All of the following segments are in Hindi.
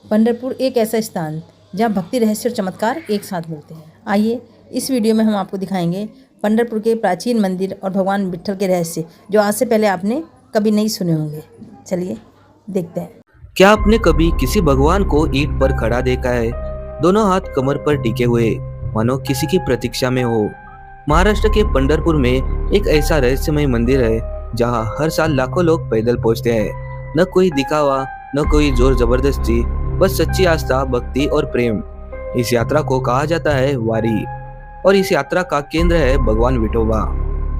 पंढरपुर एक ऐसा स्थान जहाँ भक्ति, रहस्य और चमत्कार एक साथ मिलते हैं। आइए इस वीडियो में हम आपको दिखाएंगे पंढरपुर के प्राचीन मंदिर और भगवान विट्ठल के रहस्य, जो आज से पहले आपने कभी नहीं सुने होंगे। चलिए देखते हैं। क्या आपने कभी किसी भगवान को ईंट पर खड़ा देखा है, दोनों हाथ कमर पर टिके हुए, मानो किसी की प्रतीक्षा में हो? महाराष्ट्र के पंढरपुर में एक ऐसा रहस्यमय मंदिर है जहां हर साल लाखों लोग पैदल पहुंचते हैं। न कोई दिखावा, न कोई जोर जबरदस्ती, बस सच्ची आस्था, भक्ति और प्रेम। इस यात्रा को कहा जाता है वारी, और इस यात्रा का केंद्र है भगवान विठोबा।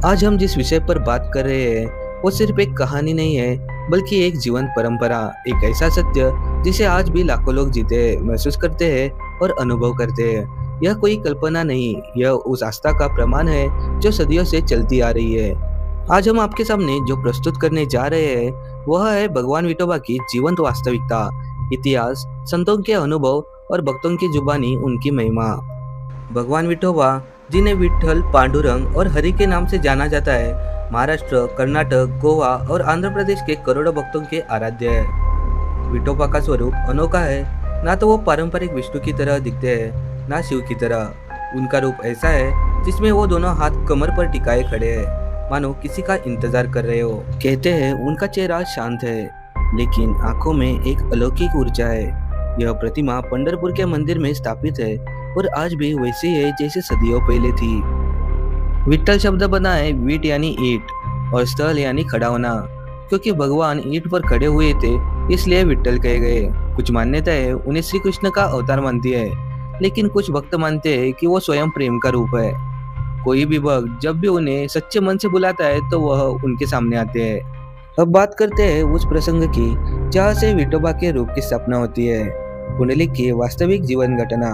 आज हम जिस विषय पर बात कर रहे हैं वो सिर्फ एक कहानी नहीं है, बल्कि एक जीवन परंपरा, एक ऐसा सत्य जिसे आज भी लाखों लोग जीते, महसूस करते हैं और अनुभव करते हैं। यह कोई कल्पना नहीं, यह उस आस्था का प्रमाण है जो सदियों से चलती आ रही है। आज हम आपके सामने जो प्रस्तुत करने जा रहे हैं वह है भगवान विठोबा की जीवंत वास्तविकता, इतिहास, संतों के अनुभव और भक्तों की जुबानी उनकी महिमा। भगवान विठोबा, जिन्हें विट्ठल, पांडुरंग और हरि के नाम से जाना जाता है, महाराष्ट्र, कर्नाटक, गोवा और आंध्र प्रदेश के करोड़ों भक्तों के आराध्य है। विठोबा का स्वरूप अनोखा है। ना तो वो पारंपरिक विष्णु की तरह दिखते हैं, ना शिव की तरह। उनका रूप ऐसा है जिसमें वो दोनों हाथ कमर पर टिकाए खड़े हैं, मानो किसी का इंतजार कर रहे हो। कहते हैं उनका चेहरा शांत है, लेकिन आंखों में एक अलौकिक ऊर्जा है। यह प्रतिमा पंढरपुर के मंदिर में स्थापित है और आज भी वैसी है जैसे सदियों पहले थी। विट्ठल शब्द बना है वीट यानी ईंट और स्थल यानी खड़ा होना। क्योंकि भगवान ईंट पर खड़े हुए थे, इसलिए विट्ठल कहे गए। कुछ मान्यताएं उन्हें श्री कृष्ण का अवतार मानती है, लेकिन कुछ भक्त मानते हैं कि वो स्वयं प्रेम का रूप है। कोई भी भक्त जब भी उन्हें सच्चे मन से बुलाता है तो वह उनके सामने आते हैं। अब बात करते हैं उस प्रसंग की जहाँ से विठोबा के रूप की स्थापना होती है। पुंडलिक की वास्तविक जीवन घटना।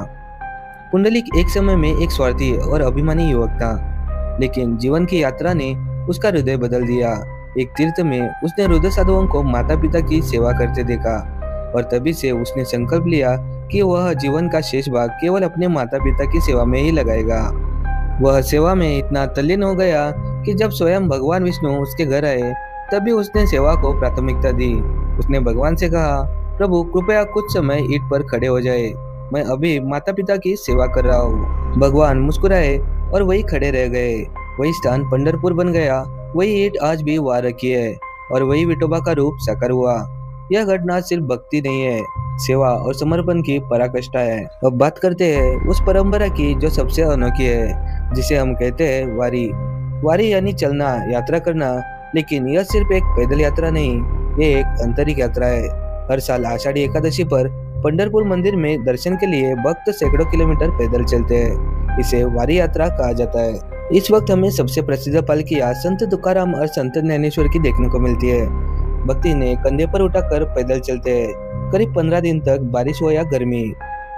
पुंडलिक एक समय में एक स्वार्थी और अभिमानी युवक था, लेकिन जीवन की यात्रा ने उसका हृदय बदल दिया। एक तीर्थ में उसने वृद्ध साधुओं को माता पिता की सेवा करते देखा और तभी से उसने संकल्प लिया कि वह जीवन का शेष भाग केवल अपने माता पिता की सेवा में ही लगाएगा। वह सेवा में इतना तल्लीन हो गया कि जब स्वयं भगवान विष्णु उसके घर आए तभी उसने सेवा को प्राथमिकता दी। उसने भगवान से कहा, प्रभु कृपया कुछ समय ईंट पर खड़े हो जाए, मैं अभी माता पिता की सेवा कर रहा हूँ। भगवान मुस्कुराए और वही खड़े रह गए। वही स्थान पंढरपुर बन गया, वही ईंट आज भी वहां रखी है और वही विठोबा का रूप साकार हुआ। यह घटना सिर्फ भक्ति नहीं है, सेवा और समर्पण की पराकाष्ठा है। अब बात करते हैं उस परंपरा की जो सबसे अनोखी है, जिसे हम कहते हैं वारी। वारी यानी चलना, यात्रा करना। लेकिन यह सिर्फ एक पैदल यात्रा नहीं, ये एक आंतरिक यात्रा है। हर साल आषाढ़ी एकादशी पर पंढरपुर मंदिर में दर्शन के लिए भक्त सैकड़ों किलोमीटर पैदल चलते हैं। इसे वारी यात्रा कहा जाता है। इस वक्त हमें सबसे प्रसिद्ध पालकियां संत तुकाराम और संत ज्ञानेश्वर की देखने को मिलती है। भक्ति ने कंधे पर उठाकर पैदल चलते हैं, करीब 15 दिन तक, बारिश हो या गर्मी।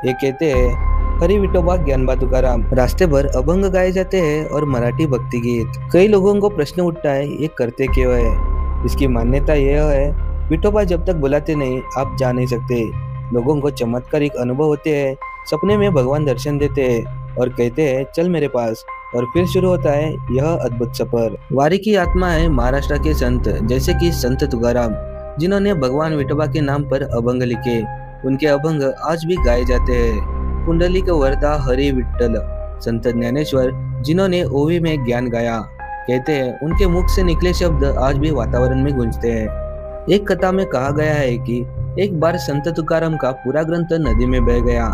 ये कहते हैं हरि विठोबा ज्ञानबा तुकाराम। रास्ते भर अभंग गाए जाते हैं और मराठी भक्ति गीत। कई लोगों को प्रश्न उठता है, ये करते क्यों है? इसकी मान्यता यह है, विठोबा जब तक बुलाते नहीं आप जा नहीं सकते। लोगों को चमत्कारिक अनुभव होते हैं, सपने में भगवान दर्शन देते हैं और कहते हैं चल मेरे पास, और फिर शुरू होता है यह अद्भुत सफर। वारी की आत्मा है महाराष्ट्र के संत, जैसे कि संत तुकाराम, जिन्होंने भगवान विठोबा के नाम पर अभंग लिखे। उनके अभंग आज भी गाए जाते हैं। पुंडलिक वरदा हरि विठ्ठल। संत ज्ञानेश्वर, जिन्होंने ओवी में ज्ञान गाया, कहते हैं उनके मुख से निकले शब्द आज भी वातावरण में गूंजते हैं। एक कथा में कहा गया है कि एक बार संत तुकाराम का पूरा ग्रंथ नदी में बह गया,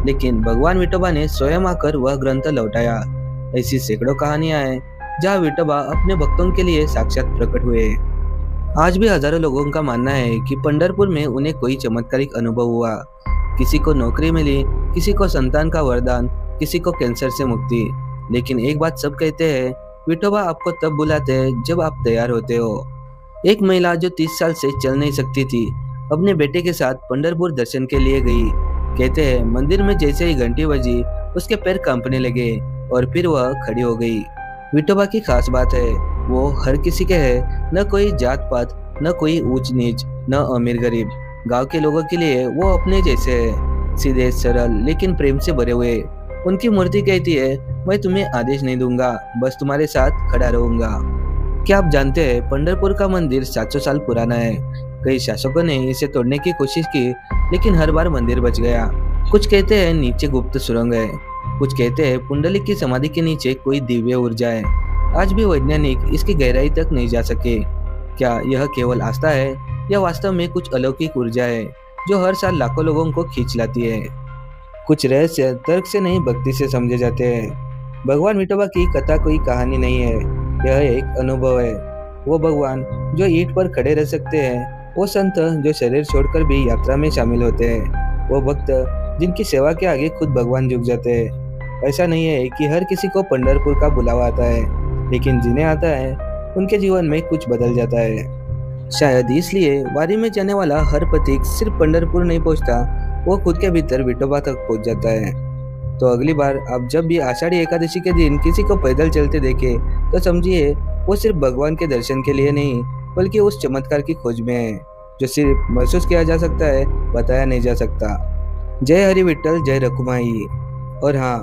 लेकिन भगवान विठोबा ने स्वयं आकर वह ग्रंथ लौटाया। ऐसी सैकड़ों कहानियां हैं जहाँ विठोबा अपने भक्तों के लिए साक्षात प्रकट हुए। आज भी हजारों लोगों का मानना है कि पंढरपुर में उन्हें कोई चमत्कारिक अनुभव हुआ। किसी को नौकरी मिली, किसी को संतान का वरदान, किसी को कैंसर से मुक्ति। लेकिन एक बात सब कहते हैं, विठोबा आपको तब बुलाते हैं जब आप तैयार होते हो। एक महिला जो 30 साल से चल नहीं सकती थी, अपने बेटे के साथ पंढरपुर दर्शन के लिए गई। कहते हैं मंदिर में जैसे ही घंटी बजी, उसके पैर कांपने लगे और फिर वह खड़ी हो गई। विठोबा की खास बात है, वो हर किसी के है, न कोई जात पात, न कोई ऊंच नीच, न अमीर गरीब। गांव के लोगों के लिए वो अपने जैसे है, सीधे सरल लेकिन प्रेम से भरे हुए। उनकी मूर्ति कहती है, मैं तुम्हें आदेश नहीं दूंगा, बस तुम्हारे साथ खड़ा रहूंगा। क्या आप जानते हैं पंढरपुर का मंदिर 700 साल पुराना है। कई शासकों ने इसे तोड़ने की कोशिश की, लेकिन हर बार मंदिर बच गया। कुछ कहते हैं नीचे गुप्त सुरंग है, कुछ कहते हैं पुंडलिक की समाधि के नीचे कोई दिव्य ऊर्जा है। आज भी वैज्ञानिक इसकी गहराई तक नहीं जा सके। क्या यह केवल आस्था है या वास्तव में कुछ अलौकिक ऊर्जा है जो हर साल लाखों लोगों को खींच लाती है? कुछ रहस्य तर्क से नहीं भक्ति से समझे जाते हैं। भगवान विठोबा की कथा कोई कहानी नहीं है, यह एक अनुभव है। वो भगवान जो ईंट पर खड़े रह सकते हैं, वो संत जो शरीर छोड़कर भी यात्रा में शामिल होते हैं, वो भक्त जिनकी सेवा के आगे खुद भगवान झुक जाते हैं। ऐसा नहीं है कि हर किसी को पंढरपुर का बुलावा आता है, लेकिन जिन्हें आता है उनके जीवन में कुछ बदल जाता है। शायद इसलिए वारी में जाने वाला हर पथिक सिर्फ पंढरपुर नहीं पहुंचता, वो खुद के भीतर विठोबा तक पहुंच जाता है। तो अगली बार आप जब भी आषाढ़ी एकादशी के दिन किसी को पैदल चलते देखें तो समझिए वो सिर्फ भगवान के दर्शन के लिए नहीं, बल्कि उस चमत्कार की खोज में है जो सिर्फ महसूस किया जा सकता है, बताया नहीं जा सकता। जय हरि विठल, जय रकुमाई। और हाँ,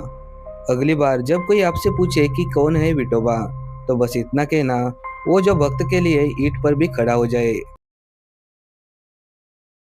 अगली बार जब कोई आपसे पूछे कि कौन है विठोबा, तो बस इतना कहना, वो जो भक्त के लिए ईंट पर भी खड़ा हो जाए।